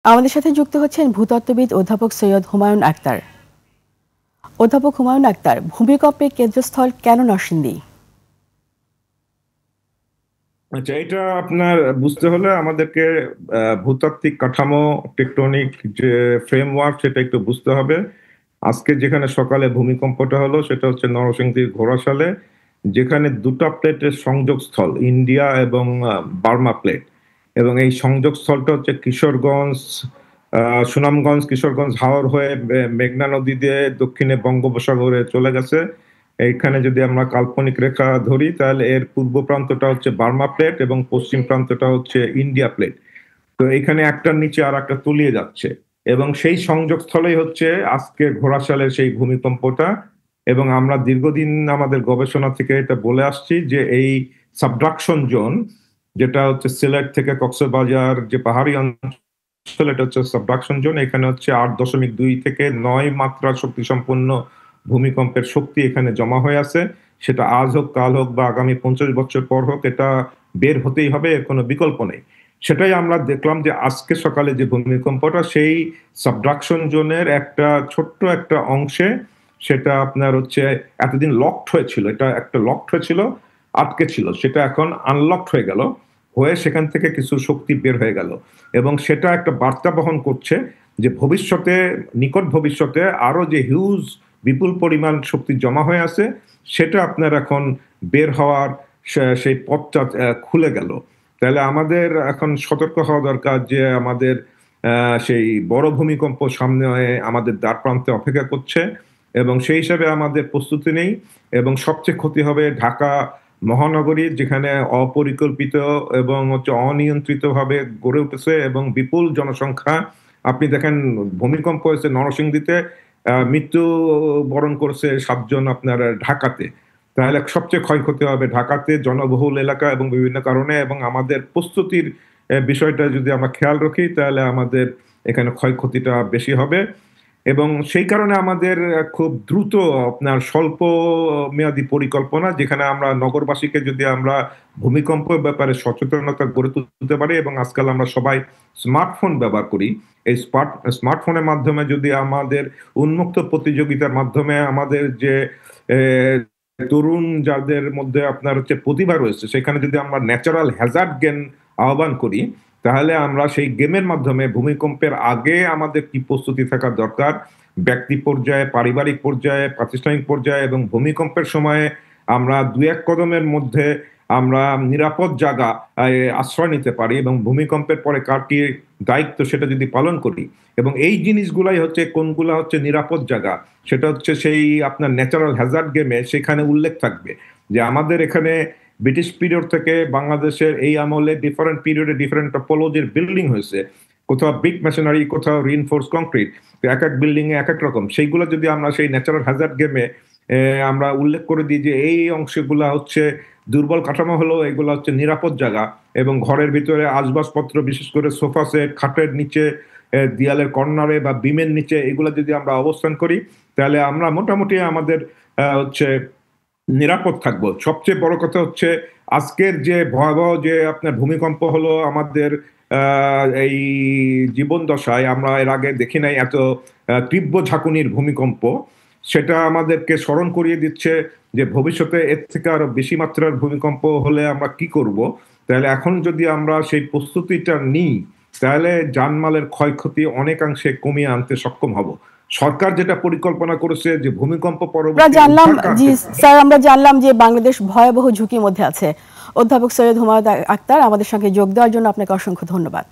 আমাদের সাথে যুক্ত হচ্ছেন ভূতত্ত্ববিদ অধ্যাপক সৈয়দ হুমায়ুন আক্তার। অধ্যাপক হুমায়ুন আক্তার, ভূমিকম্পের কেন্দ্রস্থল কেন নরসিংদী? আচ্ছা, এটা আপনার বুঝতে হলে আমাদেরকে ভূতাত্ত্বিক কাঠামো, টেকটনিক যে ফ্রেমওয়ার্ক সেটা একটু বুঝতে হবে। আজকে যেখানে সকালে ভূমিকম্পটা হলো সেটা হচ্ছে নরসিংদীর ঘোড়াশালে, যেখানে দুটা প্লেটের সংযোগস্থল ইন্ডিয়া এবং বার্মা প্লেট, এবং এই সংযোগস্থলটা হচ্ছে কিশোরগঞ্জ, সুনামগঞ্জ, কিশোরগঞ্জ, হাওর হয়ে মেঘনা নদী দিয়ে দক্ষিণে বঙ্গোপসাগরে চলে গেছে। এইখানে যদি আমরা কাল্পনিক রেখা ধরি তাহলে এর পূর্ব প্রান্তটা হচ্ছে বার্মা প্লেট এবং পশ্চিম প্রান্তটা হচ্ছে ইন্ডিয়া প্লেট। তো এখানে একটার নিচে আর একটা তলিয়ে যাচ্ছে, এবং সেই সংযোগস্থলেই হচ্ছে আজকে ঘোড়াশালের সেই ভূমিকম্পটা। এবং আমরা দীর্ঘদিন আমাদের গবেষণা থেকে এটা বলে আসছি যে এই সাবডাকশন জোন, যেটা হচ্ছে সিলেট থেকে কক্সবাজার যে পাহাড়ি অঞ্চল, এটা হচ্ছে সাবডাকশন জোন। এখানে হচ্ছে 8.2 থেকে 9 মাত্রা শক্তি সম্পন্ন ভূমিকম্পের শক্তি এখানে জমা হয়ে আছে। সেটা আজ হোক, কাল হোক বা আগামী 50 বছর পর হোক, এটা বের হতেই হবে, এর কোনো বিকল্প নেই। সেটাই আমরা দেখলাম যে আজকে সকালে যে ভূমিকম্পটা, সেই সাবডাকশন জোনের একটা ছোট্ট একটা অংশে, সেটা আপনার হচ্ছে এতদিন লকড হয়েছিল, এটা একটা লকড হয়েছিল, আটকে ছিল, সেটা এখন আনলকড হয়ে গেল, হয়ে সেখান থেকে কিছু শক্তি বের হয়ে গেল। এবং সেটা একটা বার্তা বহন করছে যে ভবিষ্যতে, নিকট ভবিষ্যতে আরো যে হিউজ বিপুল পরিমাণ শক্তি জমা হয়ে আছে, সেটা আপনার এখন বের হওয়ার সেই পথটা খুলে গেল। তাহলে আমাদের এখন সতর্ক হওয়া দরকার যে আমাদের সেই বড় ভূমিকম্প সামনে আমাদের দ্বার প্রান্তে অপেক্ষা করছে, এবং সেই হিসাবে আমাদের প্রস্তুতি নেই। এবং সবচেয়ে ক্ষতি হবে ঢাকা মহানগরী, যেখানে অপরিকল্পিত এবং হচ্ছে অনিয়ন্ত্রিতভাবে গড়ে উঠেছে এবং বিপুল জনসংখ্যা। আপনি দেখেন, ভূমিকম্প হয়েছে নরসিংদীতে, মৃত্যু বরণ করেছে 7 জন আপনার ঢাকাতে। তাহলে সবচেয়ে ক্ষয়ক্ষতি হবে ঢাকাতে, জনবহুল এলাকা এবং বিভিন্ন কারণে। এবং আমাদের প্রস্তুতির বিষয়টা যদি আমরা খেয়াল রাখি তাহলে আমাদের এখানে ক্ষয়ক্ষতিটা বেশি হবে। এবং সেই কারণে আমাদের খুব দ্রুত আপনার স্বল্প মেয়াদী পরিকল্পনা, যেখানে আমরা নগরবাসীকে যদি আমরা ভূমিকম্পের ব্যাপারে সচেতনতা গড়ে তুলতে পারি, এবং আজকাল আমরা সবাই স্মার্টফোন ব্যবহার করি, এই স্মার্টফোনের মাধ্যমে যদি আমাদের উন্মুক্ত প্রতিযোগিতার মাধ্যমে আমাদের যে তরুণ যাদের মধ্যে আপনার হচ্ছে প্রতিভা রয়েছে, সেখানে যদি আমরা ন্যাচারাল হ্যাজার্ড গেম আহ্বান করি, তাহলে আমরা সেই গেমের মাধ্যমে ভূমিকম্পের আগে আমাদের কি প্রস্তুতি থাকা দরকার, ব্যক্তি পর্যায়ে, পারিবারিক পর্যায়ে, প্রাতিষ্ঠানিক পর্যায়ে, এবং ভূমিকম্পের সময়ে আমরা 2-1 কদমের মধ্যে আমরা নিরাপদ জায়গা আশ্রয় নিতে পারি, এবং ভূমিকম্পের পরে কার কি দায়িত্ব সেটা যদি পালন করি। এবং এই জিনিসগুলাই হচ্ছে কোনগুলা হচ্ছে নিরাপদ জায়গা, সেটা হচ্ছে সেই আপনার ন্যাচারাল হ্যাজার্ড গেমে সেখানে উল্লেখ থাকবে যে আমাদের এখানে ব্রিটিশ পিরিয়ড থেকে বাংলাদেশের এই আমলে ডিফারেন্ট পিরিয়ডে ডিফারেন্ট টপোলজির বিল্ডিং হয়েছে, কোথাও ব্রিক মেশিনারি, কোথাও রিইনফোর্স কংক্রিট, এক এক বিল্ডিং এ এক এক রকম। সেইগুলো যদি আমরা সেই ন্যাচারাল হ্যাজার্ড গেমে আমরা উল্লেখ করে দিই যে এই অংশগুলা হচ্ছে দুর্বল কাঠামো, হলো এগুলো হচ্ছে নিরাপদ জায়গা, এবং ঘরের ভিতরে আসবাবপত্র, বিশেষ করে সোফা সেট, খাটের নিচে, দেয়ালের কর্নারে বা বিমের নিচে, এগুলো যদি আমরা অবস্থান করি, তাহলে আমরা মোটামুটি আমাদের হচ্ছে নিরাপদ থাকবো। সবচেয়ে বড় কথা হচ্ছে আজকের যে ভয়াবহ যে আপনার ভূমিকম্প হলো আমাদের এই জীবন দশায়, আমরা এর আগে দেখি নাই এত তীব্র ঝাঁকুনির ভূমিকম্প। সেটা আমাদেরকে স্মরণ করিয়ে দিচ্ছে যে ভবিষ্যতে এর থেকে আরো বেশি মাত্রার ভূমিকম্প হলে আমরা কি করব। তাহলে এখন যদি আমরা সেই প্রস্তুতিটা নিই, তাহলে জানমালের ক্ষয়ক্ষতি অনেকাংশে কমিয়ে আনতে সক্ষম হব। সরকার যেটা পরিকল্পনা করেছে যে ভূমিকম্প পরবর্তী আমরা জানলাম যে বাংলাদেশ ভয়াবহ ঝুঁকির মধ্যে আছে। অধ্যাপক সৈয়দ হুমায়ুন আক্তার, আমাদের সঙ্গে যোগ দেওয়ার জন্য আপনাকে অসংখ্য ধন্যবাদ।